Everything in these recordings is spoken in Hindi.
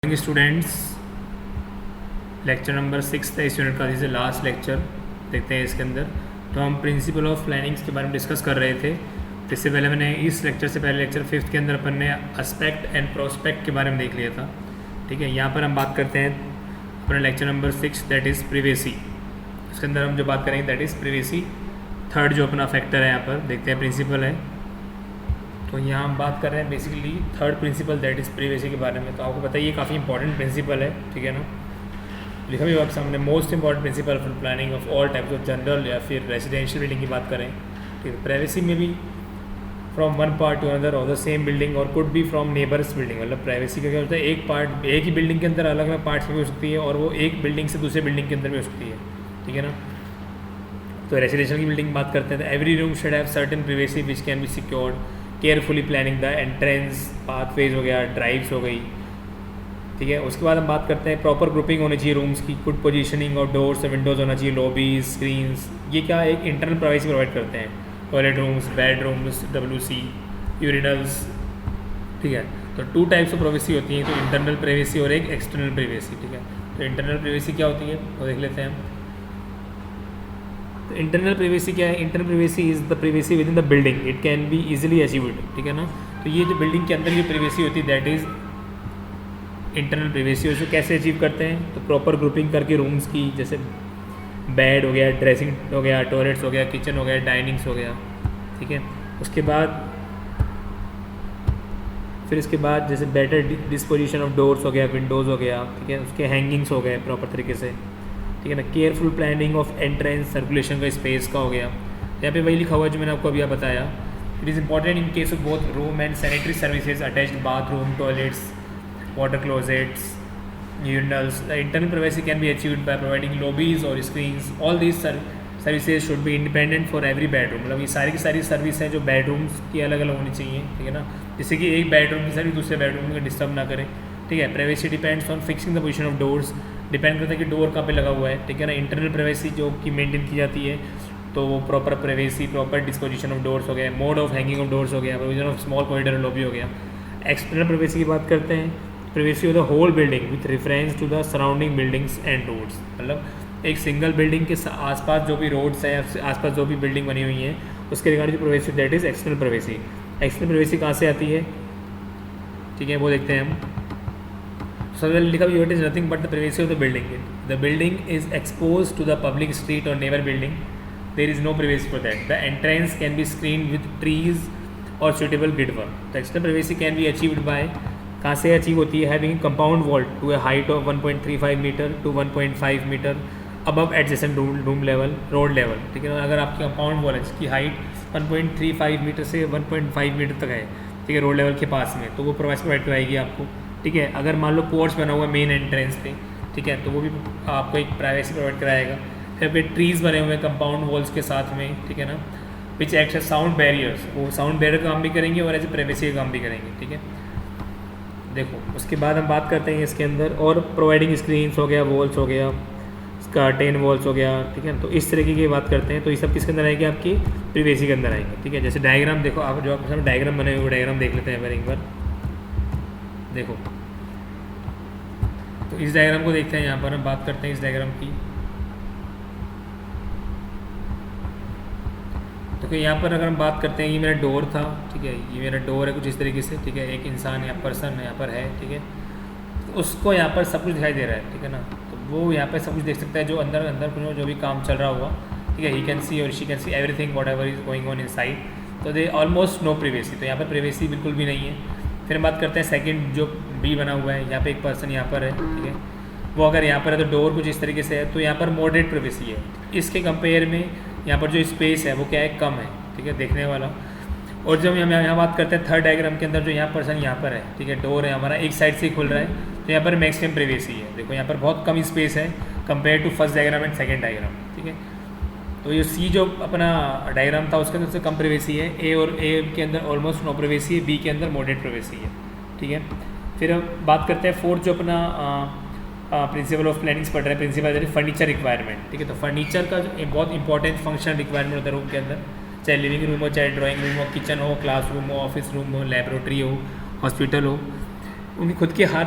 स्टूडेंट्स, लेक्चर नंबर 6 है इस यूनिट का। This is last lecture. देखते हैं इसके अंदर तो हम प्रिंसिपल ऑफ प्लानिंग्स के बारे में डिस्कस कर रहे थे। तो इससे पहले मैंने इस लेक्चर से पहले लेक्चर 5 के अंदर अपन ने एस्पेक्ट एंड प्रोस्पेक्ट के बारे में देख लिया था। ठीक है, यहाँ पर हम बात करते हैं अपने lecture number 6 that is privacy. इसके अंदर हम जो बात करेंगे दैट इज़ प्रिवेसी। थर्ड जो अपना फैक्टर है यहाँ पर देखते हैं प्रिंसिपल है। तो यहाँ हम बात कर रहे हैं basically third principal that is privacy के बारे में। तो आपको पता है ये काफ़ी इंपॉर्टेंट प्रिंसिपल है, ठीक है ना। लिखा भी आपके सामने most important principle for planning of all types of general या फिर रेजिडेंशियल बिल्डिंग की बात करें। ठीक है, प्राइवेसी में भी from one part to another of the same building और could be from neighbours building. मतलब प्राइवेसी का क्या होता है, एक पार्ट एक ही बिल्डिंग के अंदर अलग अलग पार्ट्स में भी हो सकती है और वो एक बिल्डिंग से दूसरे बिल्डिंग के अंदर भी हो सकती है, ठीक है ना। तो रेजिडेंशियल की बिल्डिंग की बात करते हैं तो every room should have certain privacy which can be secured, carefully planning the entrance, pathways हो गया, ड्राइव्स हो गई, ठीक है। उसके बाद हम बात करते हैं प्रॉपर ग्रुपिंग होनी चाहिए रूम्स की, गुड पोजीशनिंग ऑफ डोर्स और विंडोज़ होना चाहिए, लॉबीज, स्क्रीन्स। ये क्या एक इंटरनल प्राइवेसी प्रोवाइड करते हैं। Toilet rooms, bed rooms, WC, urinals, ठीक है। तो टू टाइप्स ऑफ प्राइवेसी होती हैं, तो इंटरनल प्राइवेसी और एक एक्सटर्नल प्राइवेसी, ठीक है। तो इंटरनल प्राइवेसी क्या होती है वो देख लेते हैं हम। तो इंटरनल प्राइवेसी क्या है? Internal privacy is the privacy with in the building, it can be easily achieved, ठीक है ना। तो ये जो बिल्डिंग के अंदर की प्राइवेसी होती है दैट इज़ इंटरनल प्राइवेसी। उसको कैसे अचीव करते हैं? तो प्रॉपर ग्रुपिंग करके रूम्स की, जैसे बेड हो गया, ड्रेसिंग हो गया, टॉयलेट्स हो गया, किचन हो गया, डाइनिंग्स हो गया, ठीक है। उसके बाद फिर इसके बाद जैसे बेटर डिस्पोजिशन ऑफ डोर्स हो गया, विंडोज़ हो गया, ठीक है। उसके हैंगिंग्स हो गए प्रॉपर तरीके से, ठीक है ना। Careful planning of entrance, circulation का, स्पेस का हो गया। यहाँ पे वही लिखा हुआ है जो मैंने आपको अभी बताया। It is important in case of both room and sanitary services, attached bathroom, toilets, water closets, urinals. The internal privacy can be achieved by providing lobbies or screens. All these services should be independent for every bedroom. मतलब ये सारी की सारी सर्विस है जो बेडरूम्स की अलग अलग होनी चाहिए, ठीक है ना। जैसे कि एक बेडरूम की सर्विस दूसरे बेडरूम को डिस्टर्ब ना करे, ठीक है। Privacy depends on fixing the position of doors, depend करता है कि डोर कहाँ पे लगा हुआ है, ठीक है ना। इंटरनल प्राइवेसी जो कि मेंटेन की जाती है तो वो proper privacy, proper disposition of doors हो गया, mode of hanging of doors हो गया, provision of small corridor lobby हो गया। एक्सटर्नल प्राइवेसी की बात करते हैं, privacy of the whole building with reference to the surrounding buildings and roads. मतलब एक सिंगल बिल्डिंग के आसपास जो भी रोड्स हैं, आसपास जो भी बिल्डिंग बनी हुई है उसके रिगार्डिंग जो privacy that is external privacy. External privacy कहाँ से आती है, ठीक है, वो देखते हैं हम। सबसे लिखा हुआ it is nothing but the privacy of the building. The building is expose to the public street और neighbour building, there is no privacy for that. The entrance can be screen with trees और suitable grid work. The external privacy can be achieved by, कहाँ से अचीव होती है, having compound wall to a height of 1.35 metre to 1.5 metre above adjacent room level, road level, ठीक है ना। अगर आपकी कंपाउंड वॉल है जिसकी हाइट 1.35 मीटर से 1.5 मीटर तक है, ठीक है, रोड लेवल के पास में, तो वो प्रोवाइड कराएगी आपको, ठीक है। अगर मान लो पोर्च बना हुआ है मेन एंट्रेंस पे, ठीक है, तो वो भी आपको एक प्राइवेसी प्रोवाइड कराएगा। फिर पे ट्रीज़ बने हुए हैं कंपाउंड वॉल्स के साथ में, ठीक है ना, which act as sound barriers, वो साउंड बैरियर काम भी करेंगे और एज ए प्राइवेसी का काम भी करेंगे, ठीक है। देखो उसके बाद हम बात करते हैं इसके अंदर और प्रोवाइडिंग स्क्रीन्स हो गया, वॉल्स हो गया, कर्टेन वॉल्स हो गया, ठीक है। तो इस तरीके की बात करते हैं। तो ये सब किसके अंदर आएंगे, आपकी प्राइवेसी के अंदर आएंगे, ठीक है। जैसे डायग्राम देखो, आप जो आपके सामने डायग्राम बने हुए डायग्राम देख लेते हैं एक बार। देखो तो इस डायग्राम को देखते हैं, यहाँ पर हम बात करते हैं इस डायग्राम की। तो यहाँ पर अगर हम बात करते हैं, ये मेरा डोर था, ठीक है, ये मेरा डोर है कुछ इस तरीके से, ठीक है। एक इंसान या पर्सन यहाँ पर है, ठीक है, तो उसको यहाँ पर सब कुछ दिखाई दे रहा है, ठीक है ना। तो वो यहाँ पर सब कुछ देख सकता है जो अंदर अंदर जो भी काम चल रहा हुआ, ठीक है। ही कैन सी और she can see everything what ever is going on in side. तो दे ऑलमोस्ट नो प्राइवेसी, तो यहाँ पर प्राइवेसी बिल्कुल भी नहीं है। फिर हम बात करते हैं सेकेंड जो बी बना हुआ है, यहाँ पर एक पर्सन यहाँ पर है, ठीक है, वो अगर यहाँ पर है तो डोर कुछ इस तरीके से है, तो यहाँ पर मॉडरेट प्राइवेसी है। इसके कंपेयर में यहाँ पर जो स्पेस है वो क्या है, कम है, ठीक है, देखने वाला। और जब हम यहाँ बात करते हैं थर्ड डायग्राम के अंदर, जो यहाँ पर्सन यहाँ पर है, ठीक है, डोर है हमारा एक साइड से ही खुल रहा है, तो यहाँ पर मैक्सिमम प्राइवेसी है। देखो यहाँ पर बहुत कम स्पेस है compare to first diagram and second diagram, ठीक है। तो ये सी जो अपना डायग्राम था उसके अंदर से कम प्राइवेसी है, ए और ए के अंदर ऑलमोस्ट नो प्राइवेसी है, बी के अंदर मॉडरेट प्राइवेसी है, ठीक है। फिर हम बात करते हैं फोर्थ जो अपना प्रिंसिपल ऑफ प्लानिंग्स पढ़ रहे हैं, प्रिंसिपल फर्नीचर रिक्वायरमेंट, ठीक है। तो फर्नीचर का जो बहुत इंपॉर्टेंट फंक्शनल रिक्वायरमेंट होता है रूम के अंदर, चाहे लिविंग रूम हो, चाहे ड्राइंग रूम हो, किचन हो, क्लास रूम हो, ऑफिस रूम हो, लेबोरेटरी हो, हॉस्पिटल हो, उनकी खुद के हर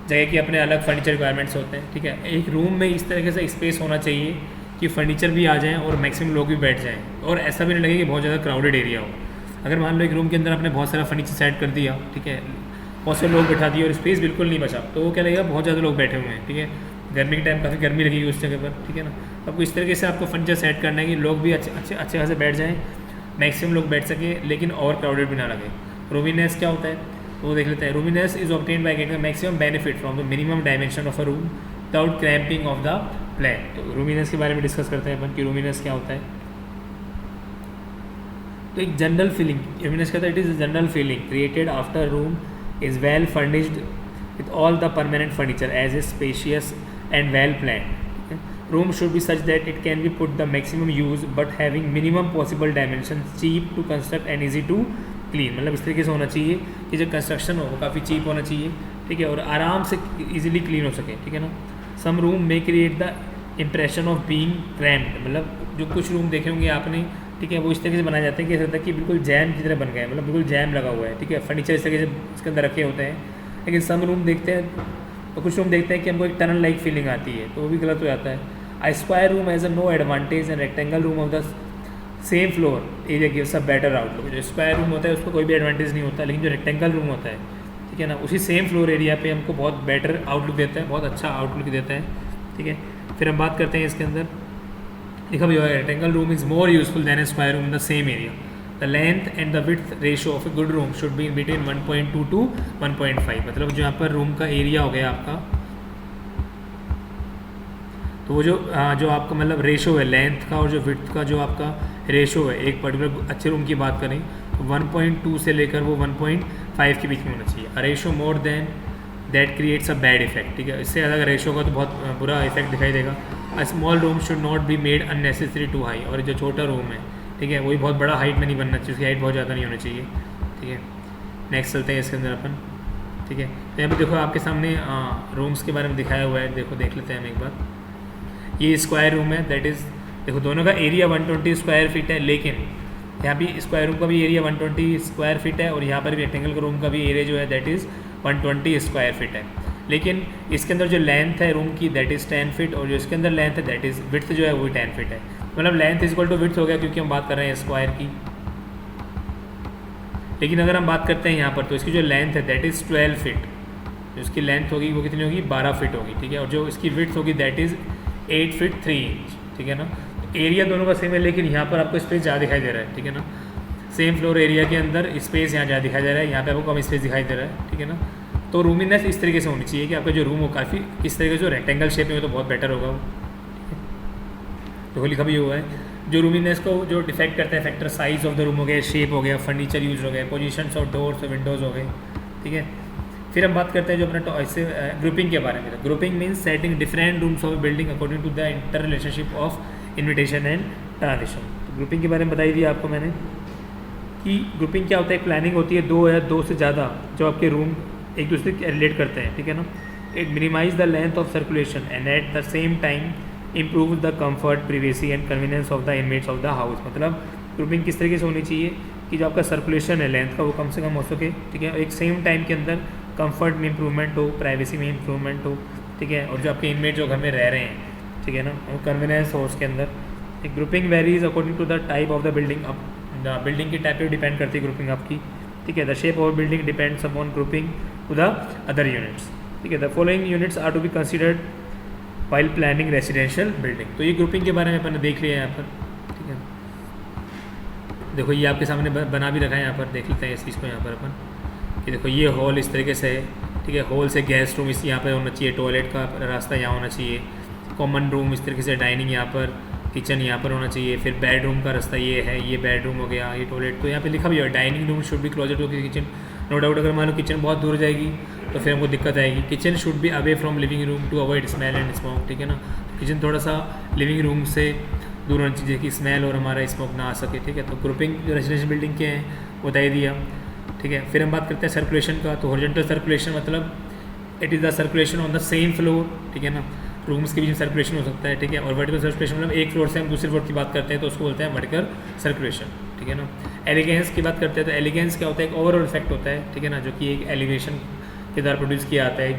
जगह के अपने अलग फर्नीचर रिक्वायरमेंट्स होते हैं, ठीक है। एक रूम में इस तरीके से स्पेस होना चाहिए कि फर्नीचर भी आ जाएँ और मैक्सिमम लोग भी बैठ जाएँ, और ऐसा भी नहीं लगे कि बहुत ज़्यादा क्राउडेड एरिया हो। अगर मान लो एक रूम के अंदर आपने बहुत सारा फर्नीचर सेट कर दिया, ठीक है, बहुत से लोग बैठा दिए और स्पेस बिल्कुल नहीं बचा, तो वो क्या लगेगा बहुत ज़्यादा लोग बैठे हुए हैं, ठीक है। गर्मी के टाइम काफ़ी गर्मी लगेगी उस जगह पर, ठीक है ना। आपको इस तरीके से आपको फर्नीचर सेट करना है कि लोग भी अच्छे खासे बैठ जाएँ, मैक्सिमम लोग बैठ सके, लेकिन ओवर क्राउडेड भी ना लगे। रूमीनेस क्या होता है वो देख लेते हैं। Roominess is obtained by getting maximum benefit from the minimum dimension of a room without cramping of the plan. तो रूमीनेस के बारे में डिस्कस करते हैं अपन कि रूमीनेस क्या होता है। तो एक जनरल फीलिंग, रूमीनेस कहता है, it is general feeling created after room is well furnished with all the permanent furniture as a spacious and well plan. Room should be such that it can be put the maximum use but having minimum possible dimensions, cheap to construct and easy to clean। मतलब इस तरीके से होना चाहिए कि जो कंस्ट्रक्शन हो वो काफ़ी चीप होना चाहिए, ठीक है, और आराम से इजीली क्लीन हो सके, ठीक है ना। सम रूम में create the impression of being cramped, मतलब जो कुछ रूम देखे होंगे आपने, ठीक है, वो इस तरीके से बनाए जाते हैं कि ऐसा लगता है कि बिल्कुल जैम की तरह बन गए, मतलब बिल्कुल जैम लगा हुआ है, ठीक है, फर्नीचर इस तरीके से इसके अंदर रखे होते हैं। लेकिन सम रूम देखते हैं तो कुछ रूम देखते हैं कि हमको एक टनल लाइक फीलिंग आती है, तो वो भी गलत हो जाता है। A square room has a no advantage and rectangle room of the same floor area gives a better outlook। जो स्क्वायर रूम होता है उसको कोई भी एडवांटेज नहीं होता, लेकिन जो रेक्टेंगल रूम होता है, ठीक है ना, उसी सेम फ्लोर एरिया पे हमको बहुत बेटर आउटलुक देता है, बहुत अच्छा आउटलुक देता है, ठीक है। फिर हम बात करते हैं इसके अंदर लिखा भी हुआ है, rectangle room is more useful than a square room in the same area. The length and the width ratio of a good room should be between 1.2 to 1.5। मतलब जो यहाँ पर रूम का एरिया हो गया आपका, तो वो जो आपका मतलब रेशो है लेंथ का और जो विड्थ का जो आपका रेशो है, एक पर्टिकुलर अच्छे रूम की बात करें तो 1.2 से लेकर वो 1.5 के बीच में होना चाहिए। A ratio more than that creates a bad effect, ठीक है, इससे ज़्यादा रेशो का तो बहुत बुरा इफेक्ट दिखाई देगा। A small room should not be made unnecessary too high, और जो छोटा रूम है, ठीक है, वही बहुत बड़ा हाइट में नहीं बनना चाहिए, उसकी हाइट बहुत ज़्यादा नहीं होनी चाहिए, ठीक है। नेक्स्ट चलते हैं इसके अंदर अपन, ठीक है। तो यहाँ पर देखो आपके सामने रूम्स के बारे में दिखाया हुआ है, देख लेते हैं हम एक बार। ये स्क्वायर रूम है, दैट इज़ देखो दोनों का एरिया 120 स्क्वायर फीट है, लेकिन यहाँ भी स्क्वायर रूम का भी एरिया 120 स्क्वायर फीट है और यहाँ पर भी रेक्टेंगल का रूम का भी एरिया जो है दैट इज़ 120 स्क्वायर फीट है। लेकिन इसके अंदर जो लेंथ है रूम की दैट इज़ 10 फीट, और जो इसके अंदर लेंथ है दैट इज़ विड्थ जो है वो 10 फीट है। मतलब length is equal to width हो गया क्योंकि हम बात कर रहे हैं स्क्वायर की। लेकिन अगर हम बात करते हैं यहाँ पर तो इसकी जो लेंथ है दैट इज़ 12 फीट, जो इसकी लेंथ होगी वो कितनी होगी 12 फीट होगी, ठीक है, और जो इसकी विड्थ होगी दैट इज़ 8 फीट 3 इंच, ठीक है ना। तो एरिया दोनों का सेम है, लेकिन यहाँ पर आपको स्पेस ज़्यादा दिखाई दे रहा है, ठीक है ना। सेम फ्लोर एरिया के अंदर स्पेस यहाँ ज़्यादा दिखाई दे रहा है, यहाँ पे आपको कम स्पेस दिखाई दे रहा है, ठीक है ना। तो रूमीनेस इस तरीके से होनी चाहिए कि आपका जो रूम हो काफ़ी इस तरीके से रेक्टेंगल शेप में हो तो बहुत बेटर होगा वो, तो लिखा भी हुआ है। जो रूमीनेस को जो डिफेक्ट करता है factor, size of the room हो गया, शेप हो गया, फर्नीचर यूज हो गए, पोजीशंस ऑफ डोर्स और विंडोज़ हो गए, ठीक है। फिर हम बात करते हैं जो अपना इससे ग्रुपिंग के बारे में। Grouping means setting different rooms of building according to the inter relationship of invitation and transition. तो ग्रुपिंग के बारे में बताई दिया आपको मैंने कि ग्रुपिंग क्या होता है। प्लानिंग होती है दो या दो से ज़्यादा जो आपके रूम एक दूसरे के रिलेट करते हैं, ठीक है ना। It minimise the length of circulation and at the same time improve the comfort, privacy and convenience of the inmates of the house. मतलब ग्रुपिंग किस तरीके से होनी चाहिए कि जो आपका सर्कुलेशन है लेंथ का वो कम से कम हो सके, ठीक है, एक सेम टाइम के अंदर कंफर्ट में इंप्रूवमेंट हो, प्राइवेसी में इंप्रूवमेंट हो, ठीक है, और जो आपके इनमेट जो घर में रह रहे हैं, ठीक है ना, वो कन्वीनियंस हो उसके अंदर। एक grouping varies according to the type of the building. अब बिल्डिंग की टाइप पे डिपेंड करती है ग्रुपिंग आपकी, ठीक है। The shape of building depends upon grouping to the other units, ठीक है। The following units are to be considered while planning residential building. तो ये ग्रुपिंग के बारे में अपन ने देख लिया है यहाँ पर, ठीक है। देखो ये आपके सामने बना भी रखा है यहाँ पर, देख लेते हैं इस चीज़ को यहाँ पर अपन कि देखो ये हॉल इस तरीके से है, ठीक है। हॉल से गेस्ट रूम इस यहाँ पर होना चाहिए, टॉयलेट का रास्ता यहाँ होना चाहिए, कॉमन रूम इस तरीके से, डाइनिंग यहाँ पर, किचन यहाँ पर होना चाहिए, फिर बेडरूम का रास्ता ये है, ये बेडरूम हो गया, ये टॉयलेट। तो यहाँ पे लिखा भी है dining room should be closer to kitchen. No doubt अगर मान लो किचन बहुत दूर जाएगी तो फिर हमको दिक्कत आएगी। Kitchen should be away from living room to avoid smell and smoke, ठीक है ना। किचन थोड़ा सा लिविंग रूम से दूर होना चाहिए कि स्मेल और हमारा स्मोक ना आ सके, ठीक है। तो ग्रुपिंग जो रेजिडेंशियल बिल्डिंग के हैं वो बता दिया, ठीक है। फिर हम बात करते हैं सर्कुलेशन का। तो हॉरिजॉन्टल सर्कुलेशन मतलब it is the circulation on the same floor, ठीक है ना। रूम्स के बीच में सर्कुलेशन हो सकता है, ठीक है। और वर्टिकल सर्कुलेशन मतलब एक फ्लोर से हम दूसरे फ्लोर की बात करते हैं तो उसको बोलते हैं वर्टिकल सर्कुलेशन, ठीक है ना। एलिगेंस की बात करते हैं तो एलिगेंस क्या होता है, एक ओवरऑल इफेक्ट होता है, ठीक है ना, जो कि एक एलिवेशन के द्वारा प्रोड्यूस किया आता है।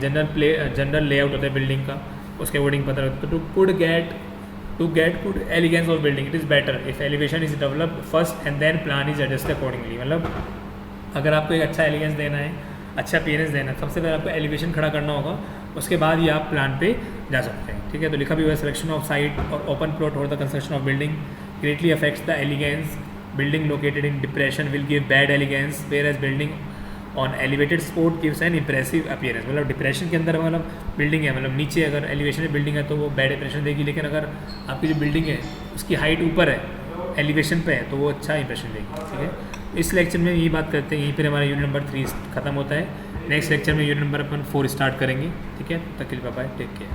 जनरल लेआउट होता है बिल्डिंग का, उसके अकॉर्डिंग पता लगता है। To get good elegance of building it is better if elevation is developed first and then plan is adjust accordingly. मतलब अगर आपको एक अच्छा एलिगेंस देना है, अच्छा अपीयरेंस देना है, सबसे पहले आपको एलिवेशन खड़ा करना होगा, उसके बाद ही आप प्लान पे जा सकते हैं, ठीक है। तो लिखा भी हुआ है सिलेक्शन ऑफ साइट और ओपन प्लॉट और the construction of building greatly affects the elegance. Building located in depression will give bad elegance whereas building on elevated spot gives an impressive appearance. मतलब डिप्रेशन के अंदर मतलब बिल्डिंग है, मतलब नीचे अगर एलिवेशन में बिल्डिंग है तो वो बैड इंप्रेशन देगी, लेकिन अगर आपकी जो बिल्डिंग है उसकी हाइट ऊपर है, एलिवेशन पे है, तो वो अच्छा इंप्रेशन देगी, ठीक है। इस लेक्चर में यही बात करते हैं, यहीं पर हमारा यूनिट नंबर 3 खत्म होता है। नेक्स्ट लेक्चर में यूनिट नंबर अपन 4 स्टार्ट करेंगे, ठीक है। तब तक के लिए बाय बाय, टेक केयर।